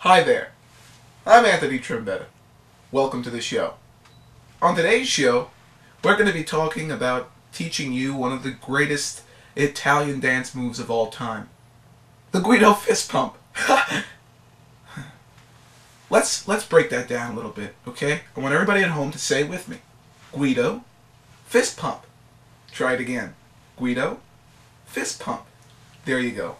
Hi there, I'm Anthony Trombetta. Welcome to the show. On today's show, we're going to be talking about teaching you one of the greatest Italian dance moves of all time. The Guido fist pump. Let's break that down a little bit, okay? I want everybody at home to say it with me. Guido, fist pump. Try it again. Guido, fist pump. There you go.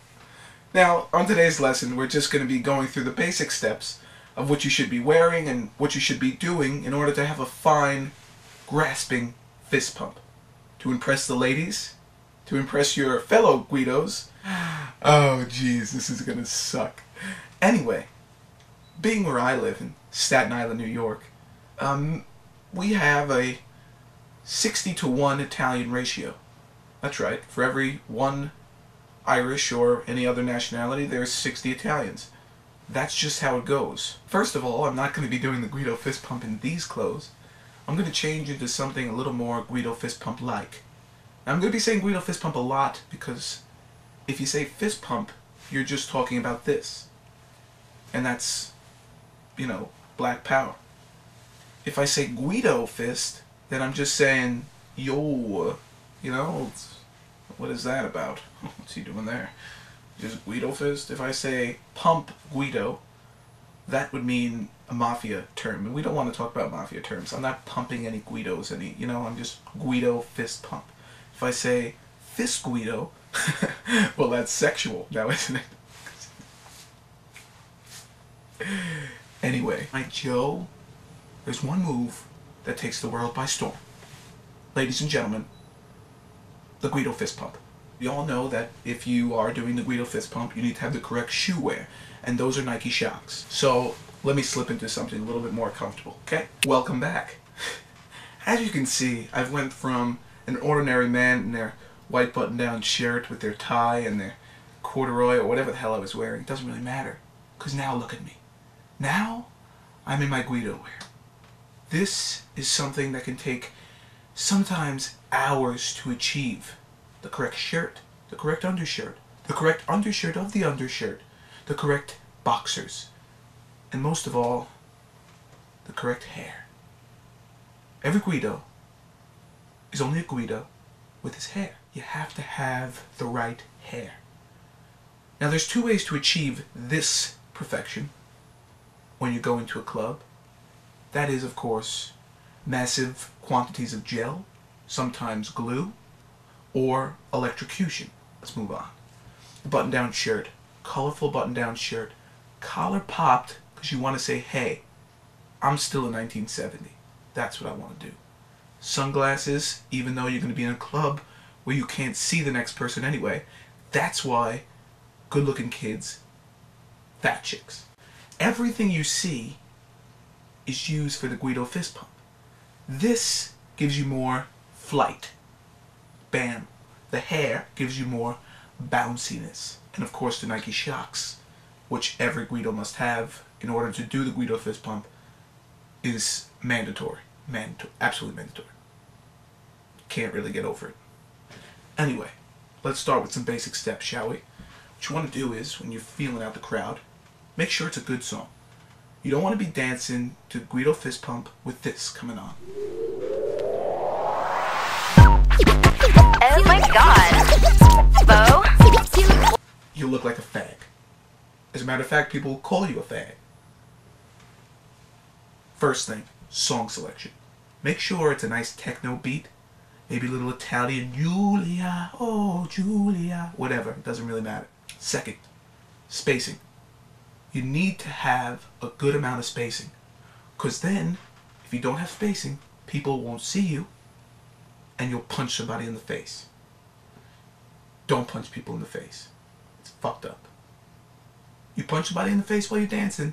Now, on today's lesson, we're just going to be going through the basic steps of what you should be wearing and what you should be doing in order to have a fine, grasping fist pump. To impress the ladies, to impress your fellow Guidos. Oh, geez, this is going to suck. Anyway, being where I live in Staten Island, New York, we have a 60-to-1 Italian ratio. That's right, for every one Irish or any other nationality, there's 60 Italians. That's just how it goes. First of all, I'm not going to be doing the Guido fist pump in these clothes. I'm going to change into something a little more Guido fist pump like. I'm going to be saying Guido fist pump a lot because if you say fist pump, you're just talking about this. And that's, you know, black power. If I say Guido fist, then I'm just saying, yo, you know, what is that about? What's he doing there? Just Guido fist? If I say pump Guido, that would mean a mafia term. And we don't want to talk about mafia terms. I'm not pumping any Guidos, I'm just Guido fist pump. If I say fist Guido, well, that's sexual now, isn't it? Anyway, my Joe, there's one move that takes the world by storm. Ladies and gentlemen, the Guido fist pump. We all know that if you are doing the Guido fist pump, you need to have the correct shoe wear, and those are Nike Shox. So let me slip into something a little bit more comfortable, okay? Welcome back. As you can see, I've went from an ordinary man in their white button-down shirt with their tie and their corduroy or whatever the hell I was wearing. It doesn't really matter, because now look at me. Now I'm in my Guido wear. This is something that can take sometimes hours to achieve. The correct shirt, the correct undershirt, the correct undershirt of the undershirt, the correct boxers, and most of all, the correct hair. Every Guido is only a Guido with his hair. You have to have the right hair. Now there's two ways to achieve this perfection when you go into a club. That is, of course, massive quantities of gel, sometimes glue, or electrocution. Let's move on. The button-down shirt, colorful button-down shirt, collar popped because you want to say, hey, I'm still in 1970. That's what I want to do. Sunglasses, even though you're going to be in a club where you can't see the next person anyway. That's why good-looking kids, fat chicks. Everything you see is used for the Guido fist pump. This gives you more flight. Bam. The hair gives you more bounciness. And of course the Nike Shox, which every Guido must have in order to do the Guido fist pump, is mandatory. Absolutely mandatory. Can't really get over it. Anyway, let's start with some basic steps, shall we? What you want to do is, when you're feeling out the crowd, make sure it's a good song. You don't want to be dancing to Guido fist pump with this coming on. Oh my god. Bo? You look like a fag. As a matter of fact, people will call you a fag. First thing, song selection. Make sure it's a nice techno beat. Maybe a little Italian, Giulia, oh Giulia, whatever, it doesn't really matter. Second, spacing. You need to have a good amount of spacing. Because then, if you don't have spacing, people won't see you, and you'll punch somebody in the face. Don't punch people in the face. It's fucked up. You punch somebody in the face while you're dancing,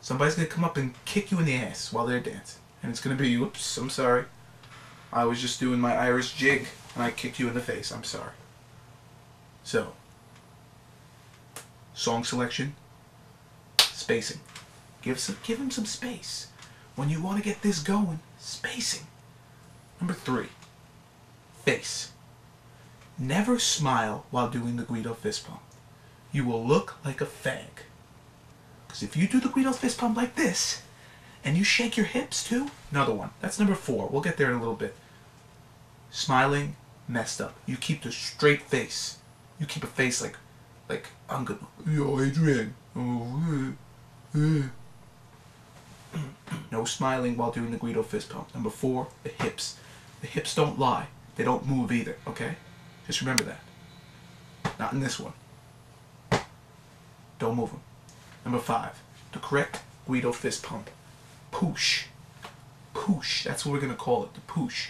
somebody's going to come up and kick you in the ass while they're dancing. And it's going to be, oops, I'm sorry. I was just doing my Irish jig, and I kicked you in the face. I'm sorry. So, song selection, spacing. Give him some space. When you want to get this going, spacing. Number 3, face. Never smile while doing the Guido fist pump. You will look like a fag. Because if you do the Guido fist pump like this, and you shake your hips too, another one. That's number 4. We'll get there in a little bit. Smiling, messed up. You keep the straight face. You keep a face like I'm gonna, yo, Adrian. No smiling while doing the Guido fist pump. Number 4, the hips. The hips don't lie. They don't move either, okay? Just remember that. Not in this one. Don't move them. Number 5, the correct Guido fist pump. Poosh. Poosh. That's what we're going to call it, the poosh.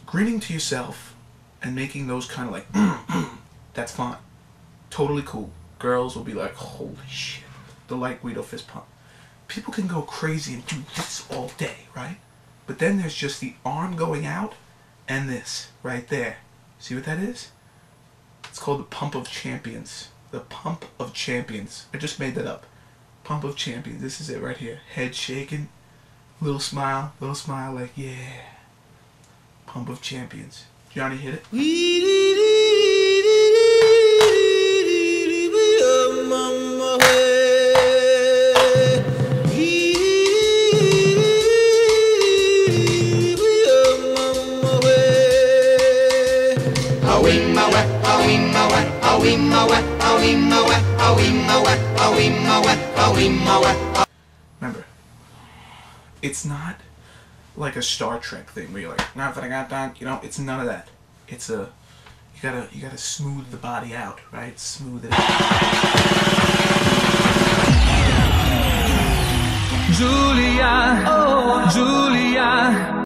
Grinning to yourself and making those kind of like, that's fine. Totally cool. Girls will be like, holy shit. The light Guido fist pump. People can go crazy and do this all day, right? But then there's just the arm going out and this right there. See what that is? It's called the pump of champions. The pump of champions. I just made that up. Pump of champions. This is it right here. Head shaking. Little smile like, yeah. Pump of champions. Johnny hit it. Remember, it's not like a Star Trek thing where you're like, nothing I got done, you know, it's none of that. It's a, you gotta smooth the body out, right? Smooth it out. Julia, oh, Julia.